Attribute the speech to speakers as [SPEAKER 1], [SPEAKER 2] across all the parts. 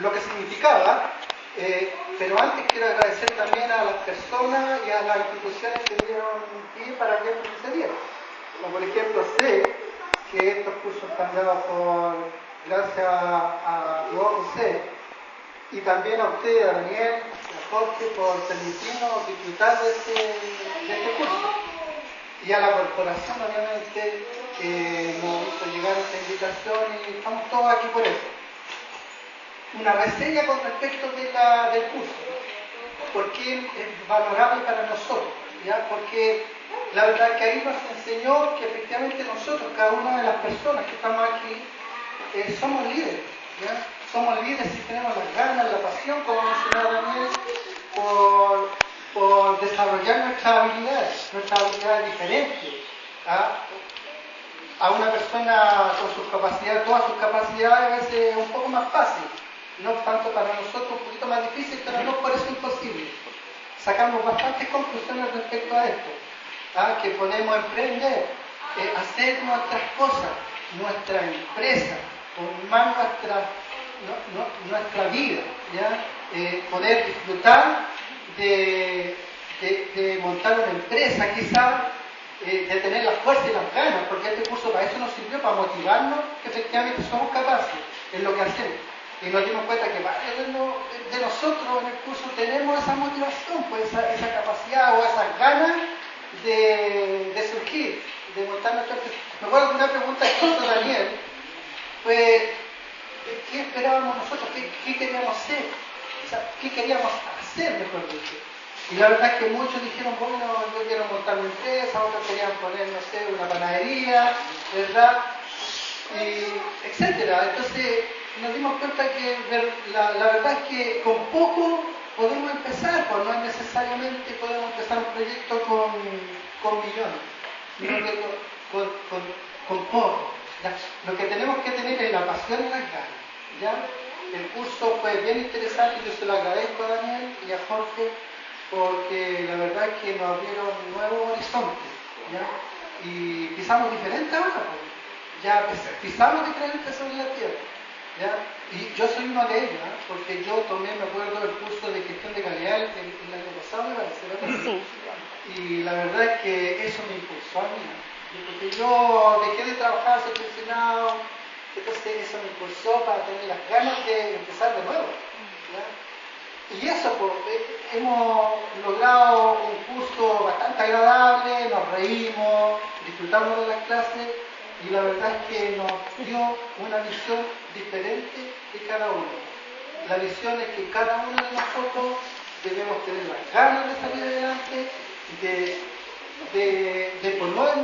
[SPEAKER 1] lo que significaba, pero antes quiero agradecer también a las personas y a las instituciones que dieron pie para que esto sucediera. Como por ejemplo, sé que estos cursos están dados gracias a José, y también a usted, a Daniel, a Jorge, por permitirnos disfrutar de este curso. Y a la corporación, obviamente, que nos hizo llegar esta invitación y estamos todos aquí por eso. Una reseña con respecto del curso. ¿Por qué es valorable para nosotros? ¿Ya? Porque la verdad es que ahí nos enseñó que efectivamente nosotros, cada una de las personas que estamos aquí, somos líderes. ¿Ya? Somos líderes si tenemos las ganas, la pasión, como mencionaba Daniel, por desarrollar nuestras habilidades diferentes. A una persona con sus capacidades, todas sus capacidades, a veces es un poco más fácil. No tanto para nosotros, un poquito más difícil, pero no por eso imposible. Sacamos bastantes conclusiones respecto a esto. Que podemos emprender, hacer nuestras cosas, nuestra empresa, formar nuestra vida, ¿ya? Poder disfrutar de montar una empresa, quizás, de tener la fuerza y las ganas, porque este curso para eso nos sirvió, para motivarnos que efectivamente somos capaces en lo que hacemos. Y nos dimos cuenta que varios de nosotros en el curso tenemos esa motivación, pues esa capacidad o esas ganas de surgir, de montar nuestra empresa. Me acuerdo de una pregunta que hizo Daniel, fue ¿qué esperábamos nosotros? ¿Qué queríamos hacer? O sea, ¿qué queríamos hacer, mejor dicho? Y la verdad es que muchos dijeron, bueno, yo quiero montar mi empresa, otros querían poner, no sé, una panadería, ¿verdad? Etcétera. Entonces nos dimos cuenta que la verdad es que con poco podemos empezar, pues no es necesariamente podemos empezar un proyecto con millones, sino que con poco. ¿Ya? Lo que tenemos que tener es la pasión y las ganas. ¿Ya? El curso fue bien interesante, yo se lo agradezco a Daniel y a Jorge, porque la verdad es que nos abrieron nuevos horizontes, ¿ya? Y pisamos diferentes ahora, pues. Ya pisamos diferentes sobre la tierra, ¿ya? Y yo soy uno de ellos, ¿eh? Porque yo tomé, me acuerdo, el curso de gestión de calidad el año pasado, me parece, ¿verdad? Sí. Y la verdad es que eso me impulsó a mí, ¿no? Porque yo dejé de trabajar, soy pensionado, entonces eso me impulsó para tener las ganas de empezar de nuevo, ¿ya? Y eso, pues, hemos logrado un curso bastante agradable, nos reímos, disfrutamos de las clases y la verdad es que nos dio una visión diferente de cada uno. La visión es que cada uno de nosotros debemos tener las ganas de salir adelante, de poner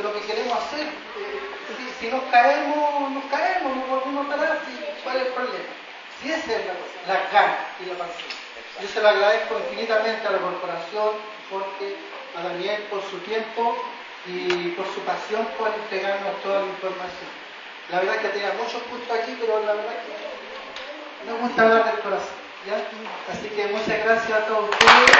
[SPEAKER 1] lo que queremos hacer. Si nos caemos, nos volvemos a parar, ¿cuál es el problema? Si esa es la cosa, las ganas y la pasión. Yo se lo agradezco infinitamente a la corporación, Jorge, a Daniel por su tiempo y por su pasión por entregarnos toda la información. La verdad es que tenía muchos puntos aquí, pero la verdad es que me gusta hablar del corazón, ¿ya? Así que muchas gracias a todos ustedes.